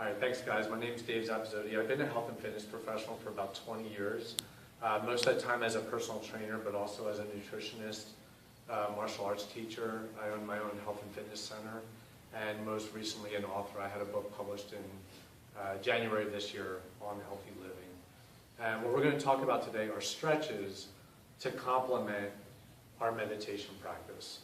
All right, thanks guys. My name's Dave Zapzotti. I've been a health and fitness professional for about 20 years. Most of that time as a personal trainer, but also as a nutritionist, martial arts teacher. I own my own health and fitness center, and most recently an author. I had a book published in January of this year on healthy living. And what we're going to talk about today are stretches to complement our meditation practice,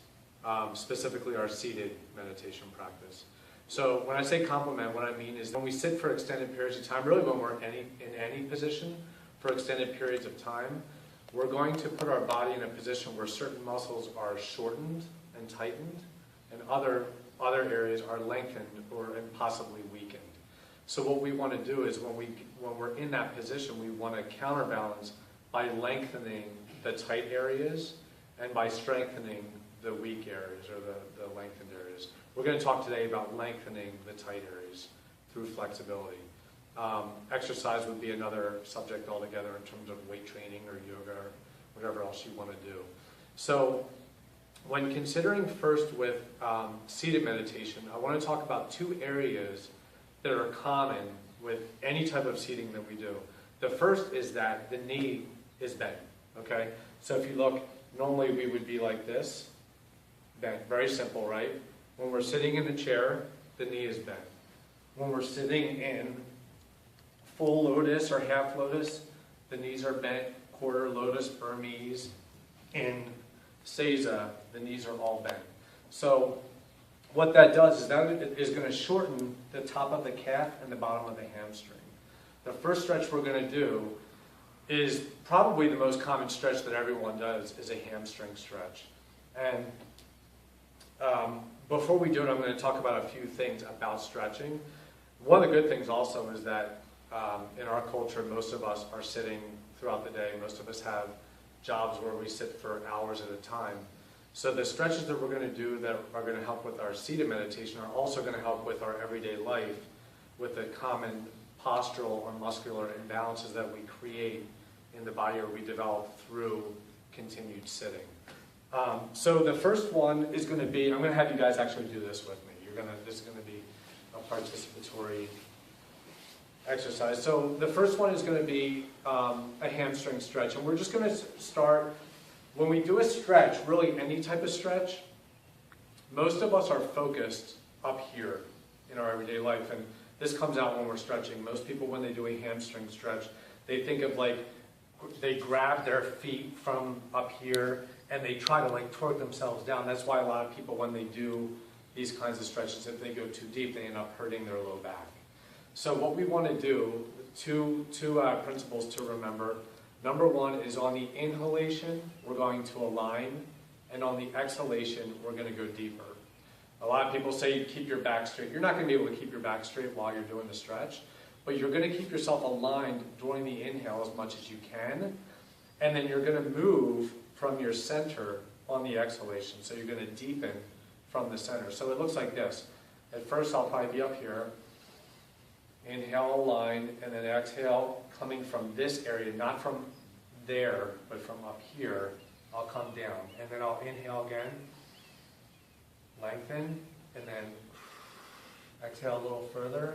specifically our seated meditation practice. So when I say complement, what I mean is when we sit for extended periods of time, really when we're in any position for extended periods of time, we're going to put our body in a position where certain muscles are shortened and tightened, and other areas are lengthened or possibly weakened. So what we want to do is when we're in that position, we want to counterbalance by lengthening the tight areas and by strengthening the weak areas or the lengthened areas. We're going to talk today about lengthening the tight areas through flexibility. Exercise would be another subject altogether in terms of weight training or yoga or whatever else you want to do. So when considering first with seated meditation, I want to talk about two areas that are common with any type of seating that we do. The first is that the knee is bent, okay? So if you look, normally we would be like this, bent, very simple, right? When we're sitting in a chair, the knee is bent. When we're sitting in full lotus or half lotus, the knees are bent, quarter lotus, Burmese. In Seiza, the knees are all bent. So what that does is that it is going to shorten the top of the calf and the bottom of the hamstring. The first stretch we're going to do is probably the most common stretch that everyone does, is a hamstring stretch. And before we do it, I'm going to talk about a few things about stretching. One of the good things also is that in our culture, most of us are sitting throughout the day. Most of us have jobs where we sit for hours at a time. So the stretches that we're going to do that are going to help with our seated meditation are also going to help with our everyday life, with the common postural or muscular imbalances that we create in the body or we develop through continued sitting. So the first one is going to be, I'm going to have you guys actually do this with me. This is going to be a participatory exercise. So the first one is going to be a hamstring stretch. And we're just going to start, when we do a stretch, really any type of stretch, most of us are focused up here in our everyday life. And this comes out when we're stretching. Most people, when they do a hamstring stretch, they think of they grab their feet from up here and they try to torque themselves down. That's why a lot of people, when they do these kinds of stretches, if they go too deep, they end up hurting their low back. So what we want to do, two principles to remember. Number one is on the inhalation, we're going to align, and on the exhalation, we're going to go deeper. A lot of people say you keep your back straight. You're not going to be able to keep your back straight while you're doing the stretch, but you're going to keep yourself aligned during the inhale as much as you can, and then you're going to move from your center on the exhalation. So you're going to deepen from the center. So it looks like this. At first, I'll probably be up here. Inhale, align, and then exhale, coming from this area, not from there, but from up here, I'll come down. And then I'll inhale again, lengthen, and then exhale a little further.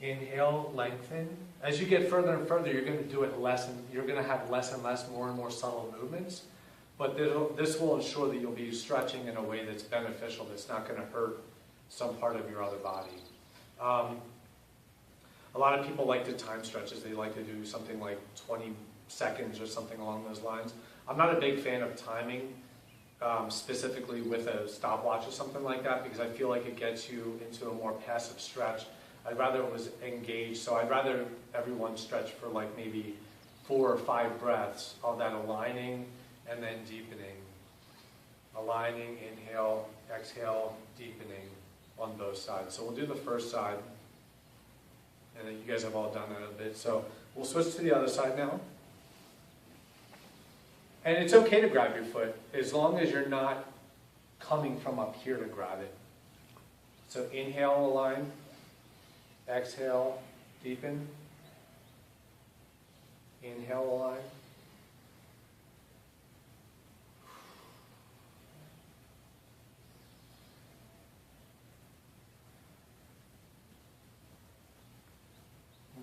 Inhale, lengthen. As you get further and further, you're going to do it less, and you're going to have less and less, more and more subtle movements. But this will ensure that you'll be stretching in a way that's beneficial, that's not going to hurt some part of your other body. A lot of people like to time stretches. They like to do something like 20 seconds or something along those lines. I'm not a big fan of timing, specifically with a stopwatch or something like that, because I feel like it gets you into a more passive stretch. I'd rather it was engaged, so I'd rather everyone stretch for maybe 4 or 5 breaths of that aligning and then deepening. Aligning, inhale, exhale, deepening on both sides. So we'll do the first side, and then you guys have all done that a bit. So we'll switch to the other side now. And it's okay to grab your foot, as long as you're not coming from up here to grab it. So inhale, align. Exhale, deepen. Inhale, align.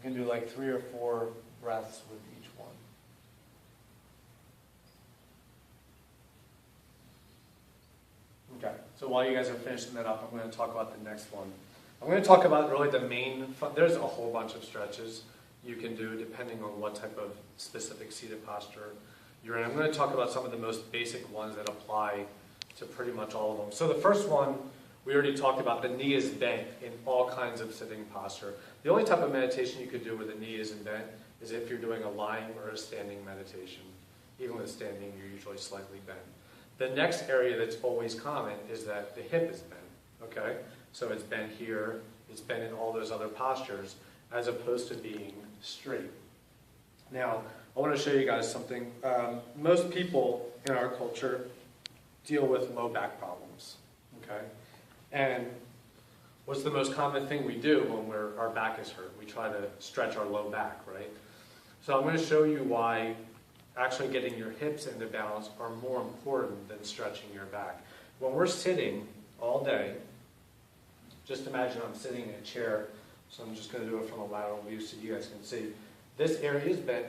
You can do like 3 or 4 breaths with each one. Okay, so while you guys are finishing that up, I'm going to talk about the next one. I'm going to talk about really the main, there's a whole bunch of stretches you can do depending on what type of specific seated posture you're in. I'm going to talk about some of the most basic ones that apply to pretty much all of them. So the first one, we already talked about, the knee is bent in all kinds of sitting posture. The only type of meditation you could do where the knee isn't bent is if you're doing a lying or a standing meditation. Even with standing, you're usually slightly bent. The next area that's always common is that the hip is bent, okay? So it's bent here, it's bent in all those other postures, as opposed to being straight. Now, I want to show you guys something. Most people in our culture deal with low back problems, okay? And what's the most common thing we do when our back is hurt? We try to stretch our low back, right? So I'm going to show you why actually getting your hips into balance are more important than stretching your back. When we're sitting all day, just imagine I'm sitting in a chair, so I'm just going to do it from a lateral view so you guys can see. This area is bent,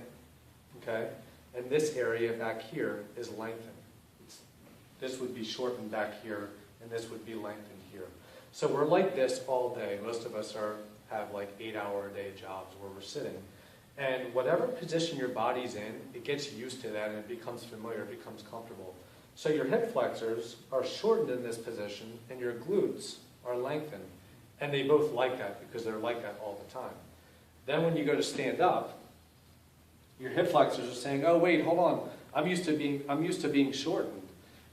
okay? And this area back here is lengthened. This would be shortened back here, and this would be lengthened here. So we're like this all day. Most of us have like 8-hour-a-day jobs where we're sitting. And whatever position your body's in, it gets used to that and it becomes familiar, it becomes comfortable. So your hip flexors are shortened in this position and your glutes are lengthened. And they both like that because they're like that all the time. Then when you go to stand up, your hip flexors are saying, oh wait, hold on, I'm used to being shortened.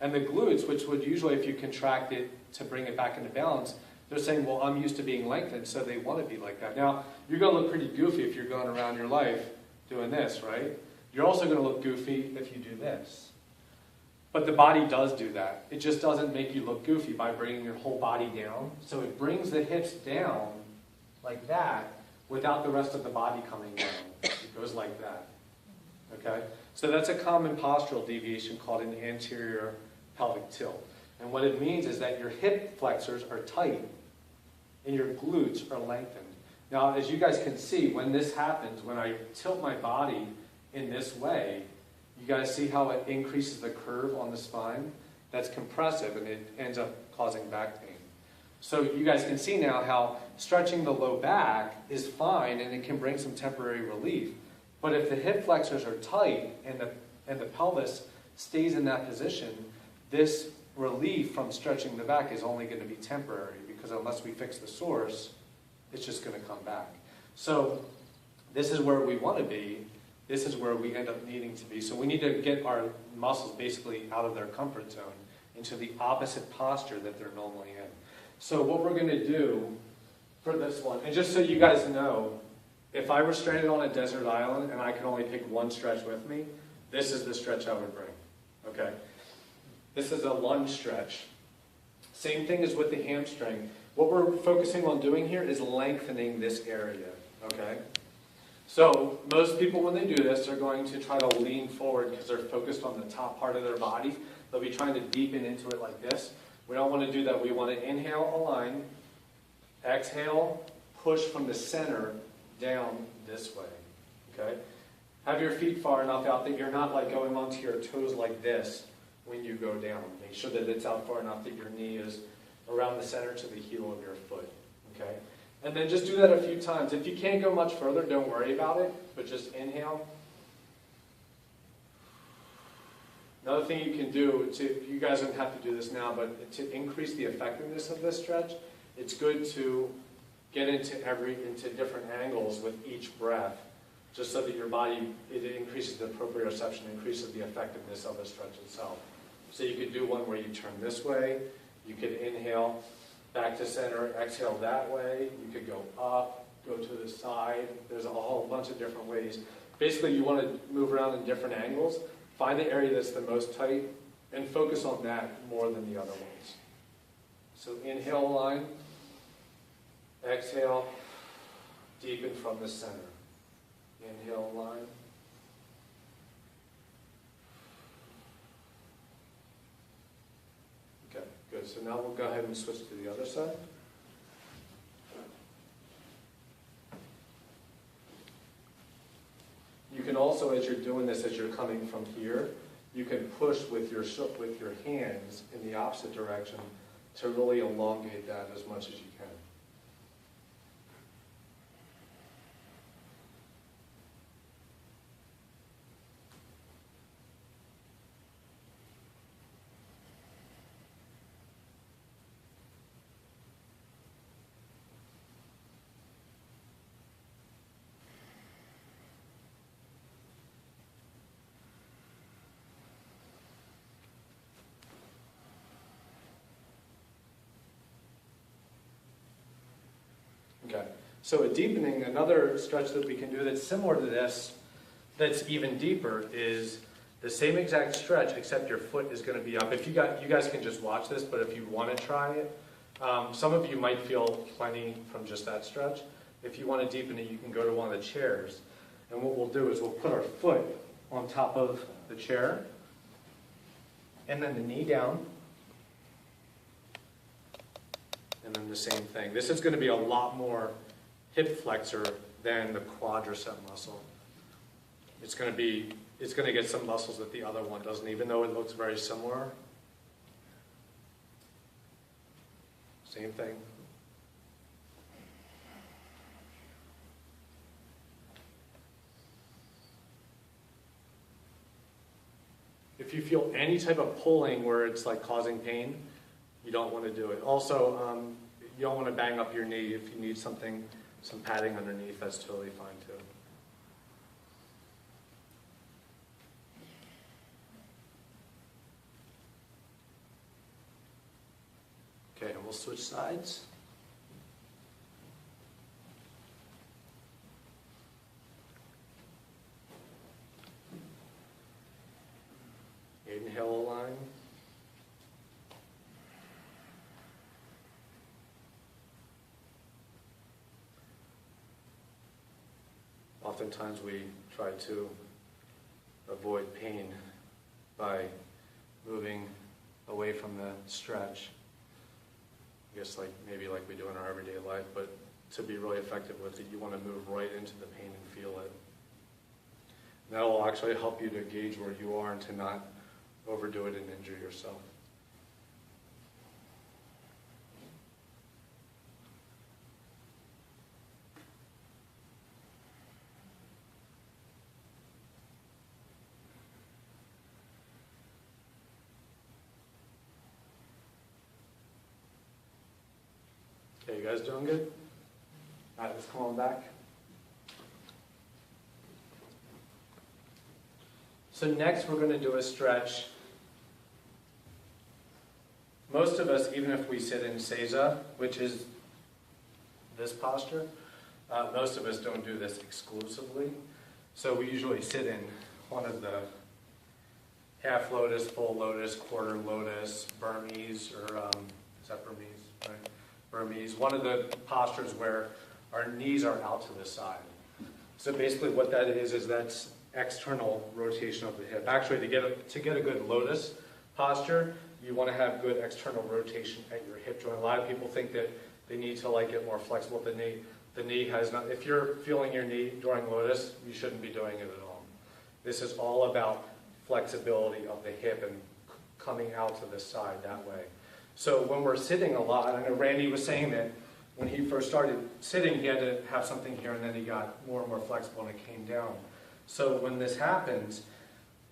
And the glutes, which would usually, if you contract it to bring it back into balance, they're saying, well, I'm used to being lengthened, so they want to be like that. Now, you're going to look pretty goofy if you're going around your life doing this, right? You're also going to look goofy if you do this. But the body does do that. It just doesn't make you look goofy by bringing your whole body down. So it brings the hips down like that without the rest of the body coming down. It goes like that. Okay? So that's a common postural deviation called an anterior pelvic tilt. And what it means is that your hip flexors are tight and your glutes are lengthened. Now, as you guys can see, when this happens, when I tilt my body in this way, you guys see how it increases the curve on the spine? That's compressive and it ends up causing back pain. So you guys can see now how stretching the low back is fine and it can bring some temporary relief. But if the hip flexors are tight and the pelvis stays in that position, this relief from stretching the back is only going to be temporary because unless we fix the source, it's just going to come back. So this is where we want to be. This is where we end up needing to be. So we need to get our muscles basically out of their comfort zone into the opposite posture that they're normally in. So what we're going to do for this one, and just so you guys know, if I were stranded on a desert island and I could only pick one stretch with me, this is the stretch I would bring. Okay? This is a lunge stretch. Same thing as with the hamstring. What we're focusing on doing here is lengthening this area. Okay? So most people, when they do this, are going to try to lean forward because they're focused on the top part of their body. They'll be trying to deepen into it like this. We don't want to do that. We want to inhale, align. Exhale, push from the center down this way. Okay? Have your feet far enough out that you're not like going onto your toes like this when you go down. Make sure that it's out far enough that your knee is around the center to the heel of your foot. Okay? And then just do that a few times. If you can't go much further, don't worry about it, but just inhale. Another thing you can do, you guys don't have to do this now, but to increase the effectiveness of this stretch, it's good to get into different angles with each breath, just so that your body, it increases the proprioception, increases the effectiveness of the stretch itself. So you could do one where you turn this way, you could inhale back to center, exhale that way, you could go up, go to the side. There's a whole bunch of different ways. Basically, you want to move around in different angles, find the area that's the most tight, and focus on that more than the other ones. So inhale, align, exhale, deepen from the center. Inhale, align. Okay, good. So now we'll go ahead and switch to the other side. also, as you're doing this, as you're coming from here, you can push with your hands in the opposite direction to really elongate that as much as you can. Okay, so a deepening, another stretch that we can do that's similar to this, that's even deeper, is the same exact stretch, except your foot is going to be up. If you guys can just watch this, but if you want to try it, some of you might feel plenty from just that stretch. If you want to deepen it, you can go to one of the chairs. And what we'll do is we'll put our foot on top of the chair, and then the knee down, and then the same thing. This is going to be a lot more hip flexor than the quadricep muscle. It's going to get some muscles that the other one doesn't, even though it looks very similar. Same thing. If you feel any type of pulling where it's like causing pain, you don't want to do it. Also, you don't want to bang up your knee. If you need some padding underneath, that's totally fine too. Okay, and we'll switch sides. Inhale, align. Oftentimes we try to avoid pain by moving away from the stretch. I guess maybe like we do in our everyday life, but to be really effective with it, you want to move right into the pain and feel it. And that will actually help you to gauge where you are and to not overdo it and injure yourself. Okay, you guys doing good? All right, let's come on back. So next we're going to do a stretch. Most of us, even if we sit in Seiza, which is this posture, most of us don't do this exclusively. So we usually sit in one of the half lotus, full lotus, quarter lotus, Burmese, or is that Burmese, right? Burmese, one of the postures where our knees are out to the side. So basically what that is that's external rotation of the hip. Actually, to get a good lotus posture, you want to have good external rotation at your hip joint. A lot of people think that they need to get more flexible at the knee. The knee has not. If you're feeling your knee during lotus, you shouldn't be doing it at all. This is all about flexibility of the hip and coming out to the side that way. So when we're sitting a lot, I know Randy was saying that when he first started sitting, he had to have something here, and then he got more and more flexible, and it came down. So when this happens,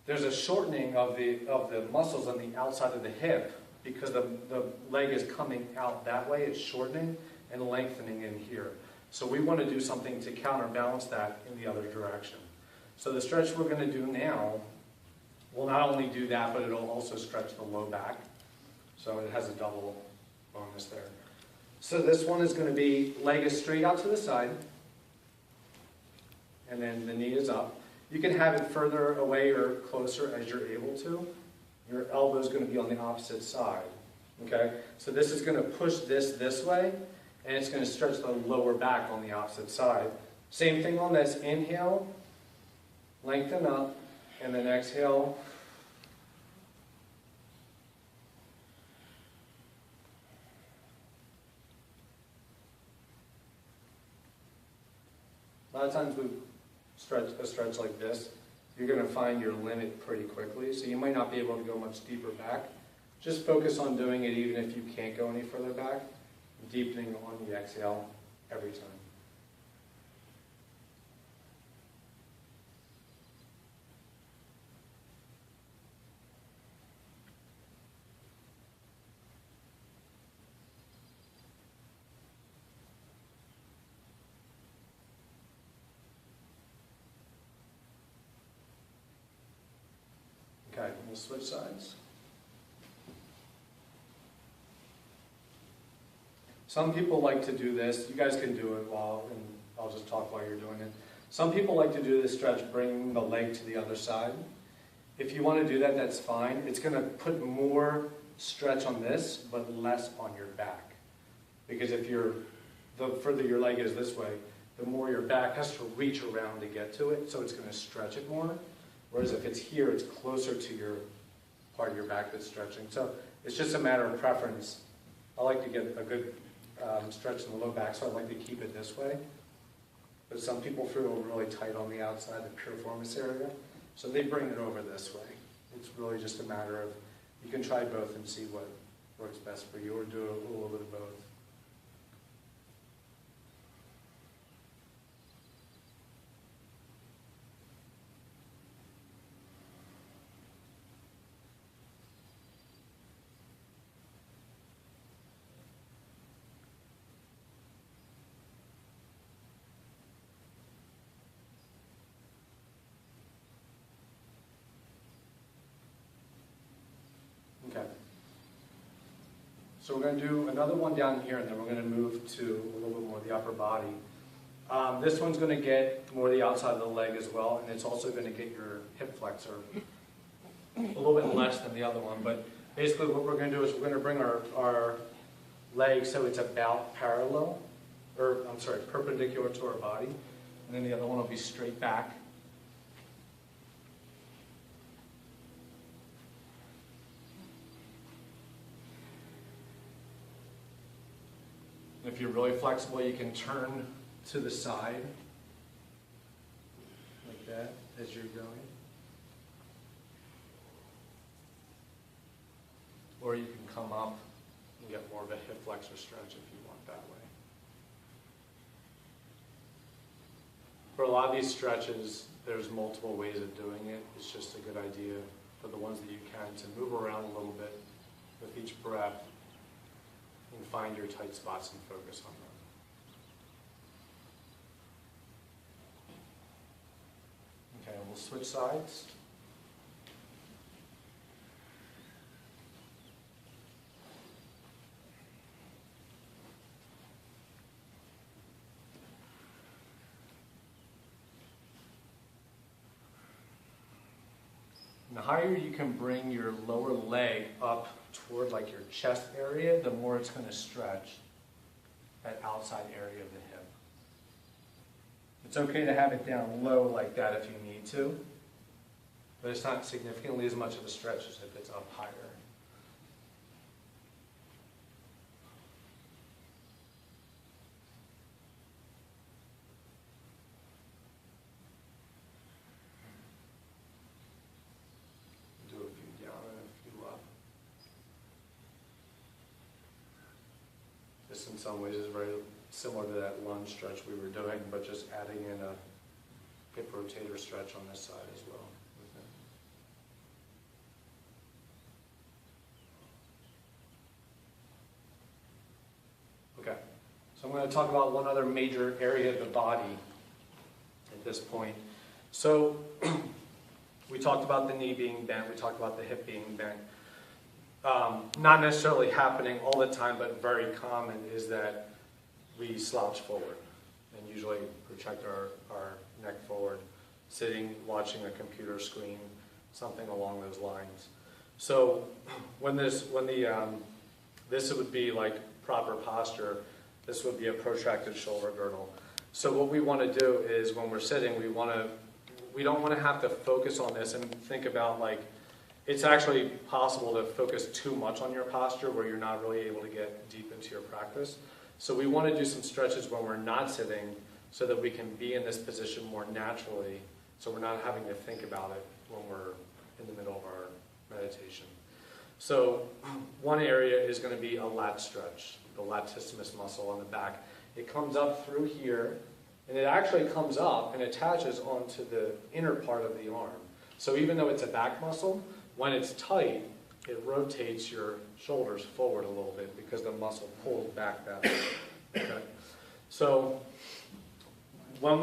there's a shortening of the muscles on the outside of the hip because the leg is coming out that way. It's shortening and lengthening in here. So we want to do something to counterbalance that in the other direction. So the stretch we're going to do now will not only do that, but it'll also stretch the low back. So it has a double bonus there. So this one is going to be leg is straight out to the side, and then the knee is up. You can have it further away or closer as you're able to. Your elbow is going to be on the opposite side. Okay? So this is going to push this way, and it's going to stretch the lower back on the opposite side. Same thing on this. Inhale, lengthen up, and then exhale. A lot of times we stretch like this, you're going to find your limit pretty quickly. So you might not be able to go much deeper back. Just focus on doing it even if you can't go any further back, deepening on the exhale every time. Okay, we'll switch sides. Some people like to do this. You guys can do it and I'll just talk while you're doing it. Some people like to do this stretch, bring the leg to the other side. If you want to do that, that's fine. It's going to put more stretch on this, but less on your back. Because the further your leg is this way, the more your back has to reach around to get to it, so it's going to stretch it more. Whereas if it's here, it's closer to your part of your back that's stretching. So it's just a matter of preference. I like to get a good stretch in the low back, so I like to keep it this way. But some people feel really tight on the outside, the piriformis area, so they bring it over this way. It's really just a matter of, you can try both and see what works best for you, or do a little bit of both. Okay. So we're going to do another one down here, and then we're going to move to a little bit more of the upper body. This one's going to get more the outside of the leg as well, and it's also going to get your hip flexor a little bit less than the other one. But basically what we're going to do is we're going to bring our leg so it's about parallel, or I'm sorry, perpendicular to our body, and then the other one will be straight back. If you're really flexible, you can turn to the side, like that, as you're going. Or you can come up and get more of a hip flexor stretch if you want that way. For a lot of these stretches, there's multiple ways of doing it. It's just a good idea for the ones that you can to move around a little bit with each breath and find your tight spots and focus on them. Okay, we'll switch sides. The higher you can bring your lower leg up toward like your chest area, the more it's going to stretch that outside area of the hip. It's okay to have it down low like that if you need to, but it's not significantly as much of a stretch as if it's up higher. In some ways is very similar to that lunge stretch we were doing, but just adding in a hip rotator stretch on this side as well. Okay, so I'm going to talk about one other major area of the body at this point. So we talked about the knee being bent, we talked about the hip being bent. Not necessarily happening all the time, but very common is that we slouch forward and usually project our neck forward, sitting, watching a computer screen, something along those lines. So this would be like proper posture, this would be a protracted shoulder girdle. So what we want to do is when we're sitting, we don't want to have to focus on this and think about like, it's actually possible to focus too much on your posture where you're not really able to get deep into your practice. So we want to do some stretches when we're not sitting so that we can be in this position more naturally So we're not having to think about it when we're in the middle of our meditation. So one area is going to be a lat stretch, the latissimus muscle on the back. It comes up through here, and it actually comes up and attaches onto the inner part of the arm. So even though it's a back muscle, when it's tight, it rotates your shoulders forward a little bit because the muscle pulls back that way. Okay. So when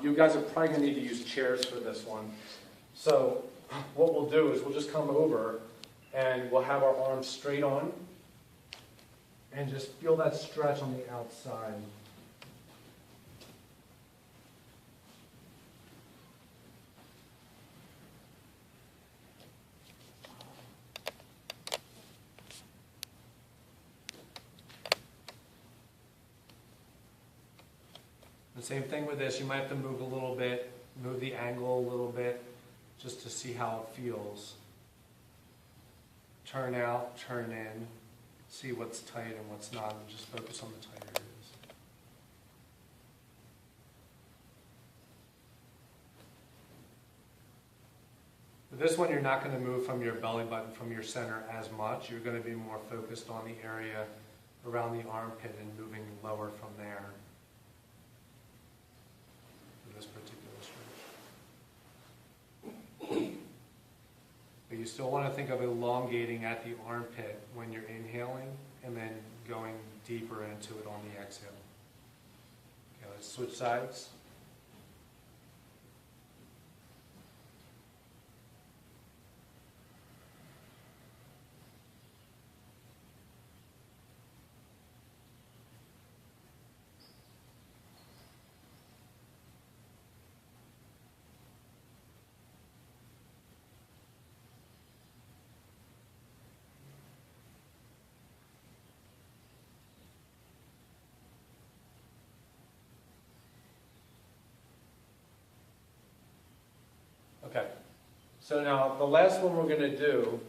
you guys are probably going to need to use chairs for this one. So what we'll do is we'll just come over and we'll have our arms straight on and just feel that stretch on the outside. The same thing with this, you might have to move a little bit, move the angle a little bit, just to see how it feels. Turn out, turn in, see what's tight and what's not, and just focus on the tighter areas. With this one, you're not going to move from your belly button, from your center as much. You're going to be more focused on the area around the armpit and moving lower from there. This particular stretch. But you still want to think of elongating at the armpit when you're inhaling and then going deeper into it on the exhale. Okay, let's switch sides. Okay, so now the last one we're going to do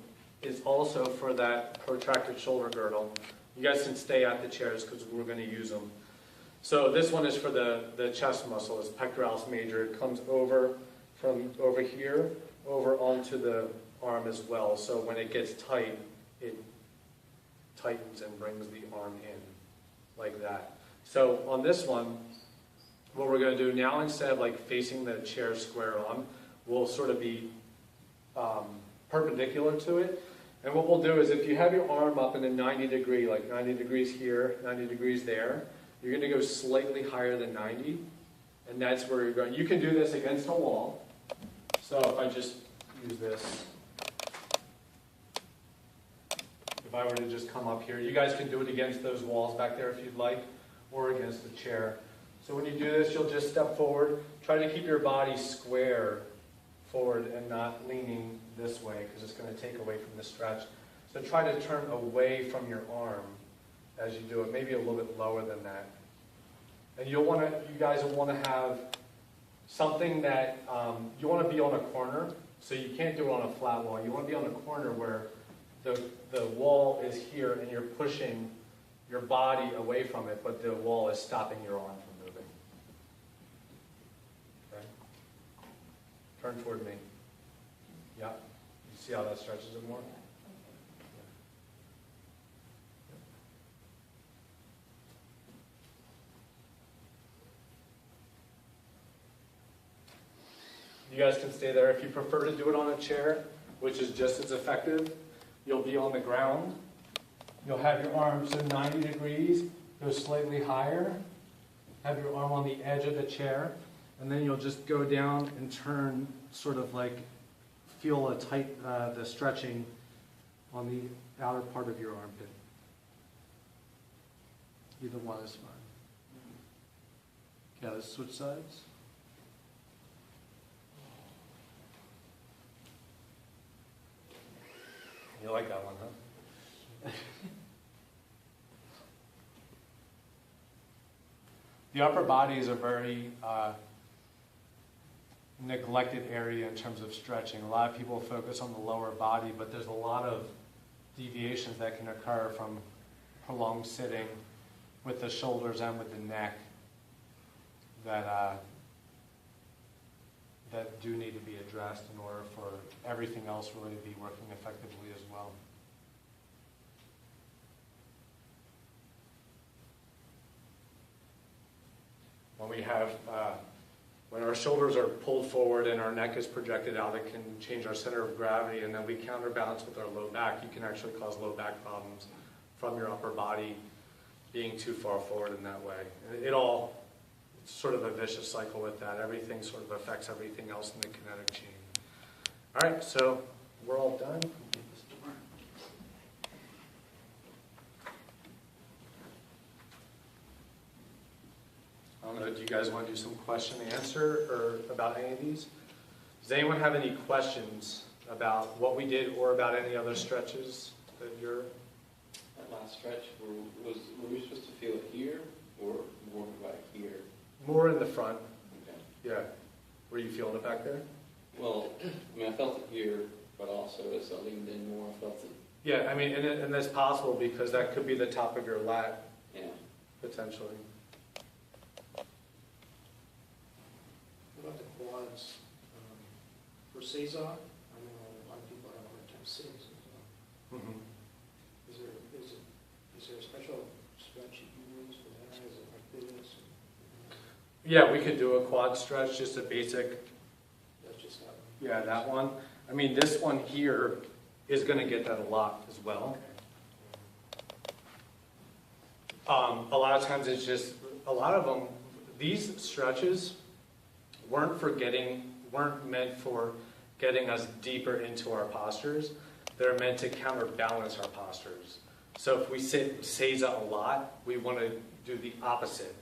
is also for that protracted shoulder girdle. You guys can stay at the chairs because we're going to use them. So this one is for the chest muscle, it's pectoralis major. It comes over from over here, over onto the arm as well. So when it gets tight, it tightens and brings the arm in, like that. So on this one, what we're going to do now, instead of like facing the chair square on, we'll sort of be perpendicular to it. And what we'll do is if you have your arm up in a 90 degree, like 90 degrees here, 90 degrees there, you're going to go slightly higher than 90. And that's where you're going. You can do this against a wall. So if I just use this, if I were to just come up here, you guys can do it against those walls back there if you'd like, or against the chair. So when you do this, you'll just step forward. Try to keep your body square forward and not leaning this way because it's going to take away from the stretch. So try to turn away from your arm as you do it, maybe a little bit lower than that. And you guys will want to have something that, you want to be on a corner, so you can't do it on a flat wall. You want to be on a corner where the wall is here and you're pushing your body away from it, but the wall is stopping your arm from moving. Okay? Turn toward me. Yeah. You see how that stretches it more? You guys can stay there. If you prefer to do it on a chair, which is just as effective, you'll be on the ground. You'll have your arms at 90 degrees, go slightly higher, have your arm on the edge of the chair, and then you'll just go down and turn, sort of like feel a tight, the stretching on the outer part of your armpit. Either one is fine. Okay, let's switch sides. You like that one, huh? The upper body is a very neglected area in terms of stretching. A lot of people focus on the lower body, but there's a lot of deviations that can occur from prolonged sitting with the shoulders and with the neck that that do need to be addressed in order for everything else really to be working effectively as well. When we have, when our shoulders are pulled forward and our neck is projected out, it can change our center of gravity, and then we counterbalance with our low back. You can actually cause low back problems from your upper body being too far forward in that way. It's sort of a vicious cycle with that. Everything sort of affects everything else in the kinetic chain. All right, so we're all done. I don't know, do you guys want to do some question and answer or about any of these? Does anyone have any questions about what we did or about any other stretches that you're... That last stretch, were we supposed to feel it here or more like here? More in the front. Okay. Yeah. Were you feeling it back there? Well, I mean, I felt it here, but also as I leaned in more, I felt it. Yeah, I mean, and that's possible because that could be the top of your lat, Yeah. potentially. What about the quads? For Cesar, I know a lot of people have a hard time sitting Cesar. Mm-hmm. Is there a special stretch you use for that? Is it like this? Yeah, we could do a quad stretch, just a basic. That's just not. Yeah, that one. I mean, this one here is going to get that a lot as well. A lot of times it's just, a lot of them, these stretches weren't meant for getting us deeper into our postures. They're meant to counterbalance our postures. So if we sit Seiza a lot, we want to do the opposite.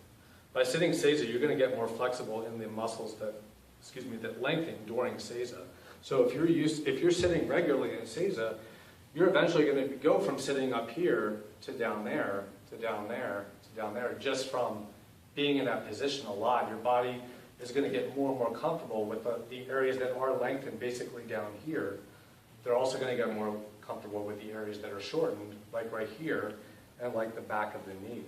By sitting Seiza, you're going to get more flexible in the muscles that lengthen during Seiza. So if you're sitting regularly in Seiza, you're eventually going to go from sitting up here to down there, to down there, to down there, just from being in that position a lot. Your body is going to get more and more comfortable with the areas that are lengthened, basically down here. They're also going to get more comfortable with the areas that are shortened, like right here, and like the back of the knee.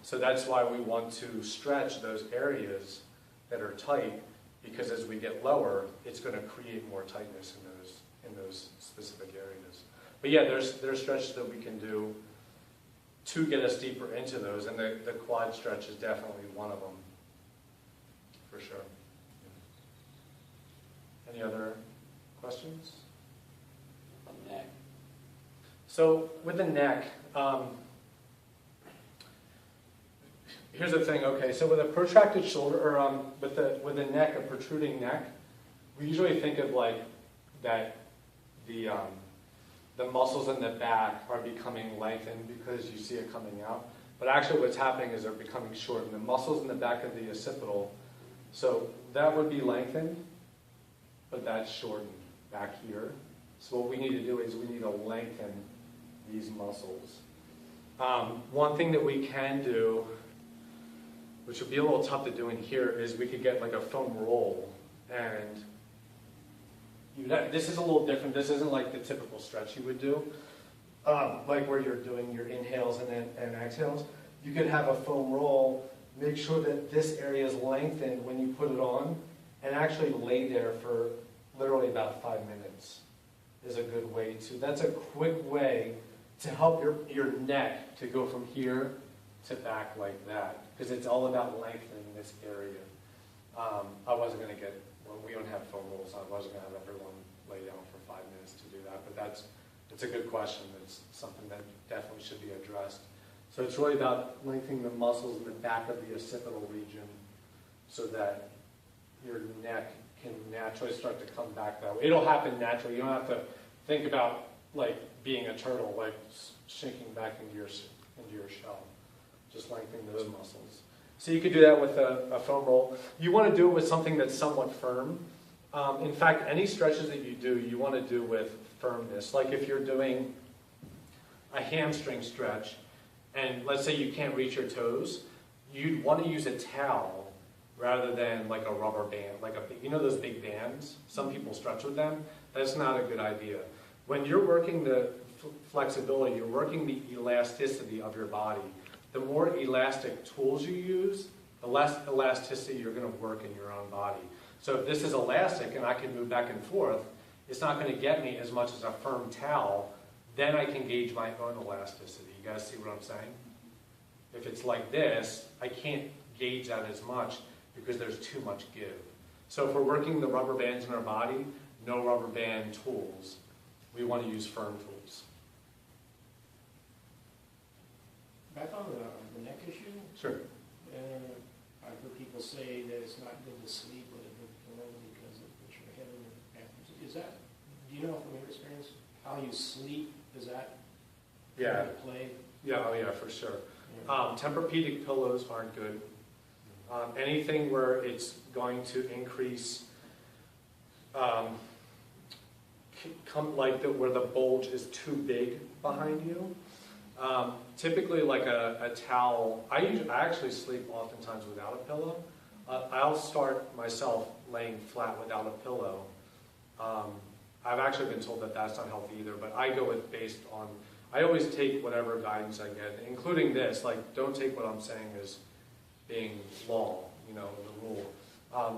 So that's why we want to stretch those areas that are tight, because as we get lower, it's going to create more tightness in those specific areas. But yeah, there's stretches that we can do to get us deeper into those, and the quad stretch is definitely one of them, for sure. Any other questions? On the neck. So with the neck, here's the thing. Okay, so with a protracted shoulder, or with a neck, a protruding neck, we usually think of like that the muscles in the back are becoming lengthened because you see it coming out. But actually, what's happening is they're becoming shortened. The muscles in the back of the occipital, so that would be lengthened, but that's shortened back here. So what we need to do is we need to lengthen these muscles. One thing that we can do, which would be a little tough to do in here, is we could get like a foam roll, and this is a little different. This isn't like the typical stretch you would do, like where you're doing your inhales and exhales. You could have a foam roll, make sure that this area is lengthened when you put it on, and actually lay there for literally about 5 minutes is a good way to. That's a quick way to help your neck to go from here to back like that, because it's all about lengthening this area. I wasn't going to get, well, we don't have foam rolls, I wasn't going to have everyone lay down for 5 minutes to do that, but it's a good question. It's something that definitely should be addressed. So it's really about lengthening the muscles in the back of the occipital region so that your neck can naturally start to come back that way. It'll happen naturally. You don't have to think about like being a turtle, like sinking back into your shell. Just lengthening those muscles. So you could do that with a foam roll. You want to do it with something that's somewhat firm. In fact, any stretches that you do, you want to do with firmness. Like if you're doing a hamstring stretch, and let's say you can't reach your toes, you'd want to use a towel rather than like a rubber band, like you know those big bands? Some people stretch with them. That's not a good idea. When you're working the flexibility, you're working the elasticity of your body. The more elastic tools you use, the less elasticity you're going to work in your own body. So if this is elastic and I can move back and forth, it's not going to get me as much as a firm towel. Then I can gauge my own elasticity. You guys see what I'm saying? If it's like this, I can't gauge that as much because there's too much give. So if we're working the rubber bands in our body, no rubber band tools. We want to use firm tools. Back on the neck issue, Sure. I've heard people say that it's not good to sleep with a big pillow because it puts your head in the back. Is that, do you know from your experience, how you sleep, is that Yeah. play? Yeah, oh yeah, for sure. Yeah. Tempur-Pedic pillows aren't good. Anything where it's going to increase, where the bulge is too big behind you. Typically, like a towel. I actually sleep oftentimes without a pillow. I'll start myself laying flat without a pillow. I've actually been told that that's not healthy either, but I go with based on. I always take whatever guidance I get, including this. Like, don't take what I'm saying as being law, the rule.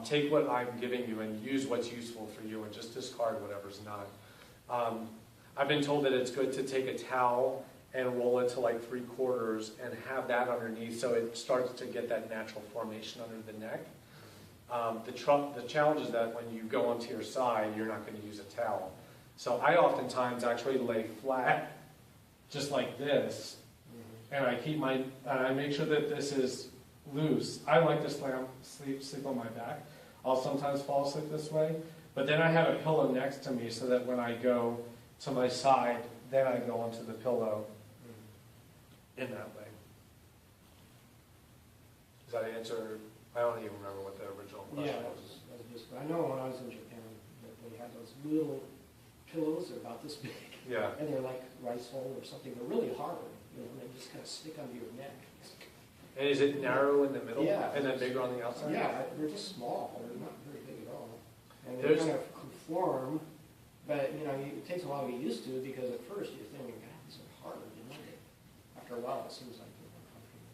Take what I'm giving you and use what's useful for you and just discard whatever's not. I've been told that it's good to take a towel and roll it to like 3/4 and have that underneath so it starts to get that natural formation under the neck. The challenge is that when you go onto your side, you're not going to use a towel. So I oftentimes actually lay flat, just like this, and I make sure that this is loose. I like to sleep on my back. I'll sometimes fall asleep this way, but then I have a pillow next to me so that when I go to my side, then I go onto the pillow in that way. Does that answer? I don't even remember what the original question Yeah, was. that was just, I know when I was in Japan, that they had those little pillows, they're about this big, Yeah. and they're like rice bowl or something, they're really hard, and they just kind of stick under your neck. And is it narrow in the middle? Yeah. And then bigger on the outside? Yeah, they're just small, they're not very big at all. And they There's- kind of conform, but, it takes a while to get used to, because at first you're thinking, God, these are hard, After a while, it seems like they're uncomfortable.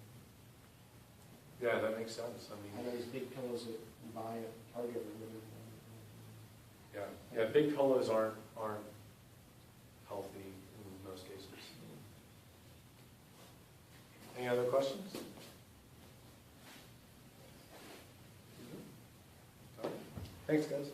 Yeah, that makes sense. I I mean, know these big pillows that you buy at Target or whatever. yeah, big pillows aren't healthy in most cases. Any other questions? Thanks, guys.